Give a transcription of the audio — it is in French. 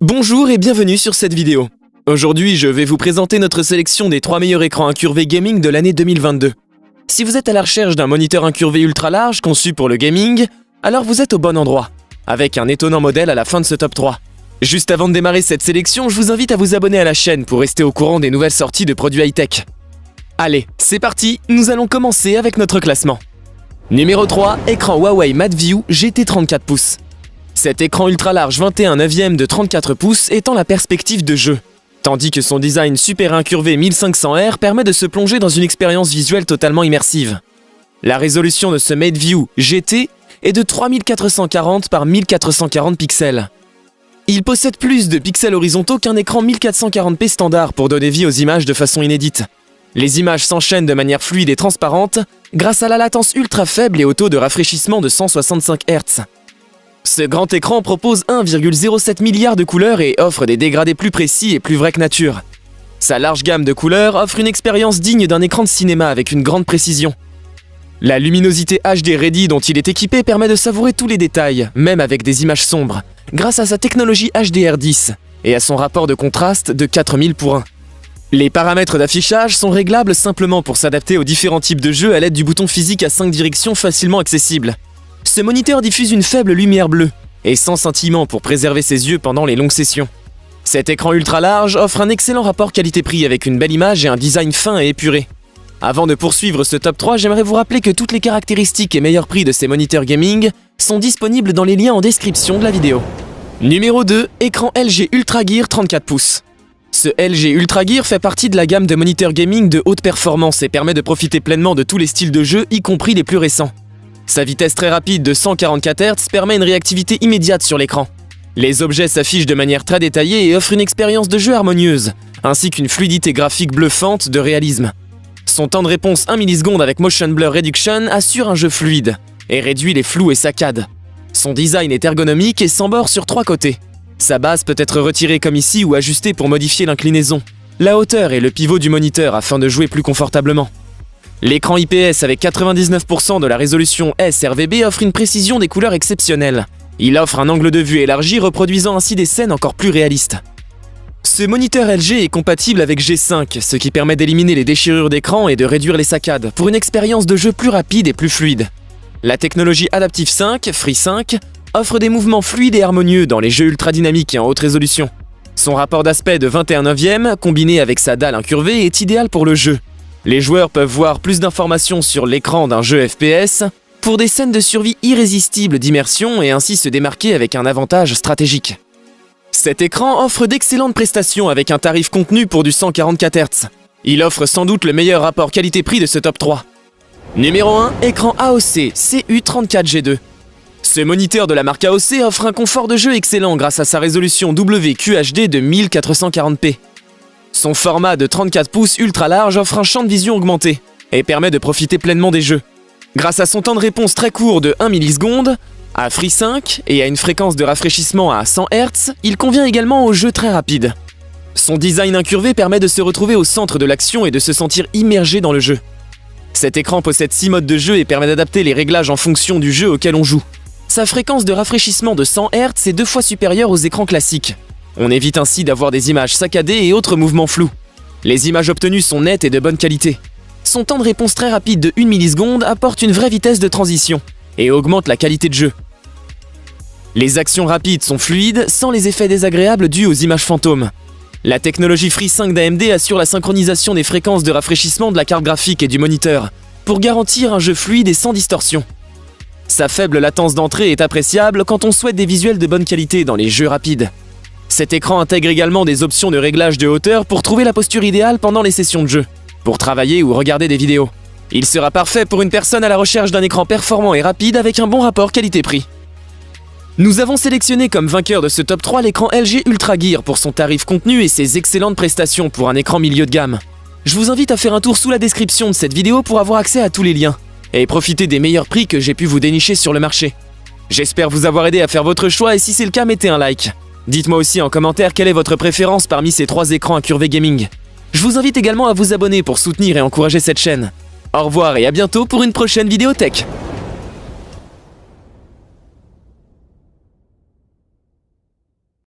Bonjour et bienvenue sur cette vidéo. Aujourd'hui, je vais vous présenter notre sélection des 3 meilleurs écrans incurvés gaming de l'année 2022. Si vous êtes à la recherche d'un moniteur incurvé ultra large conçu pour le gaming, alors vous êtes au bon endroit, avec un étonnant modèle à la fin de ce top 3. Juste avant de démarrer cette sélection, je vous invite à vous abonner à la chaîne pour rester au courant des nouvelles sorties de produits high-tech. Allez, c'est parti, nous allons commencer avec notre classement. Numéro 3, écran Huawei MateView GT 34 pouces. Cet écran ultra large 21/9 de 34 pouces étend la perspective de jeu, tandis que son design super incurvé 1500R permet de se plonger dans une expérience visuelle totalement immersive. La résolution de ce MateView GT est de 3440 par 1440 pixels. Il possède plus de pixels horizontaux qu'un écran 1440p standard pour donner vie aux images de façon inédite. Les images s'enchaînent de manière fluide et transparente grâce à la latence ultra faible et au taux de rafraîchissement de 165 Hz. Ce grand écran propose 1,07 milliard de couleurs et offre des dégradés plus précis et plus vrais que nature. Sa large gamme de couleurs offre une expérience digne d'un écran de cinéma avec une grande précision. La luminosité HD Ready dont il est équipé permet de savourer tous les détails, même avec des images sombres, grâce à sa technologie HDR10 et à son rapport de contraste de 4000:1. Les paramètres d'affichage sont réglables simplement pour s'adapter aux différents types de jeux à l'aide du bouton physique à 5 directions facilement accessible. Ce moniteur diffuse une faible lumière bleue et sans scintillement pour préserver ses yeux pendant les longues sessions. Cet écran ultra large offre un excellent rapport qualité-prix avec une belle image et un design fin et épuré. Avant de poursuivre ce top 3, j'aimerais vous rappeler que toutes les caractéristiques et meilleurs prix de ces moniteurs gaming sont disponibles dans les liens en description de la vidéo. Numéro 2, écran LG UltraGear 34 pouces. Ce LG UltraGear fait partie de la gamme de moniteurs gaming de haute performance et permet de profiter pleinement de tous les styles de jeu, y compris les plus récents. Sa vitesse très rapide de 144 Hz permet une réactivité immédiate sur l'écran. Les objets s'affichent de manière très détaillée et offrent une expérience de jeu harmonieuse, ainsi qu'une fluidité graphique bluffante de réalisme. Son temps de réponse 1 milliseconde avec Motion Blur Reduction assure un jeu fluide et réduit les flous et saccades. Son design est ergonomique et sans bord sur 3 côtés. Sa base peut être retirée comme ici ou ajustée pour modifier l'inclinaison, la hauteur et le pivot du moniteur afin de jouer plus confortablement. L'écran IPS avec 99% de la résolution sRGB offre une précision des couleurs exceptionnelle. Il offre un angle de vue élargi reproduisant ainsi des scènes encore plus réalistes. Ce moniteur LG est compatible avec G5, ce qui permet d'éliminer les déchirures d'écran et de réduire les saccades pour une expérience de jeu plus rapide et plus fluide. La technologie Adaptive 5, FreeSync, offre des mouvements fluides et harmonieux dans les jeux ultra dynamiques et en haute résolution. Son rapport d'aspect de 21/9, combiné avec sa dalle incurvée, est idéal pour le jeu. Les joueurs peuvent voir plus d'informations sur l'écran d'un jeu FPS pour des scènes de survie irrésistibles d'immersion et ainsi se démarquer avec un avantage stratégique. Cet écran offre d'excellentes prestations avec un tarif contenu pour du 144 Hz. Il offre sans doute le meilleur rapport qualité-prix de ce top 3. Numéro 1, écran AOC CU34G2. Ce moniteur de la marque AOC offre un confort de jeu excellent grâce à sa résolution WQHD de 1440p. Son format de 34 pouces ultra large offre un champ de vision augmenté et permet de profiter pleinement des jeux. Grâce à son temps de réponse très court de 1 milliseconde, à FreeSync et à une fréquence de rafraîchissement à 100 Hz, il convient également aux jeux très rapides. Son design incurvé permet de se retrouver au centre de l'action et de se sentir immergé dans le jeu. Cet écran possède 6 modes de jeu et permet d'adapter les réglages en fonction du jeu auquel on joue. Sa fréquence de rafraîchissement de 100 Hz est 2 fois supérieure aux écrans classiques. On évite ainsi d'avoir des images saccadées et autres mouvements flous. Les images obtenues sont nettes et de bonne qualité. Son temps de réponse très rapide de 1 milliseconde apporte une vraie vitesse de transition et augmente la qualité de jeu. Les actions rapides sont fluides sans les effets désagréables dus aux images fantômes. La technologie FreeSync d'AMD assure la synchronisation des fréquences de rafraîchissement de la carte graphique et du moniteur pour garantir un jeu fluide et sans distorsion. Sa faible latence d'entrée est appréciable quand on souhaite des visuels de bonne qualité dans les jeux rapides. Cet écran intègre également des options de réglage de hauteur pour trouver la posture idéale pendant les sessions de jeu, pour travailler ou regarder des vidéos. Il sera parfait pour une personne à la recherche d'un écran performant et rapide avec un bon rapport qualité-prix. Nous avons sélectionné comme vainqueur de ce top 3 l'écran LG UltraGear pour son tarif contenu et ses excellentes prestations pour un écran milieu de gamme. Je vous invite à faire un tour sous la description de cette vidéo pour avoir accès à tous les liens et profiter des meilleurs prix que j'ai pu vous dénicher sur le marché. J'espère vous avoir aidé à faire votre choix et si c'est le cas, mettez un like. Dites-moi aussi en commentaire quelle est votre préférence parmi ces 3 écrans incurvés gaming. Je vous invite également à vous abonner pour soutenir et encourager cette chaîne. Au revoir et à bientôt pour une prochaine vidéo tech.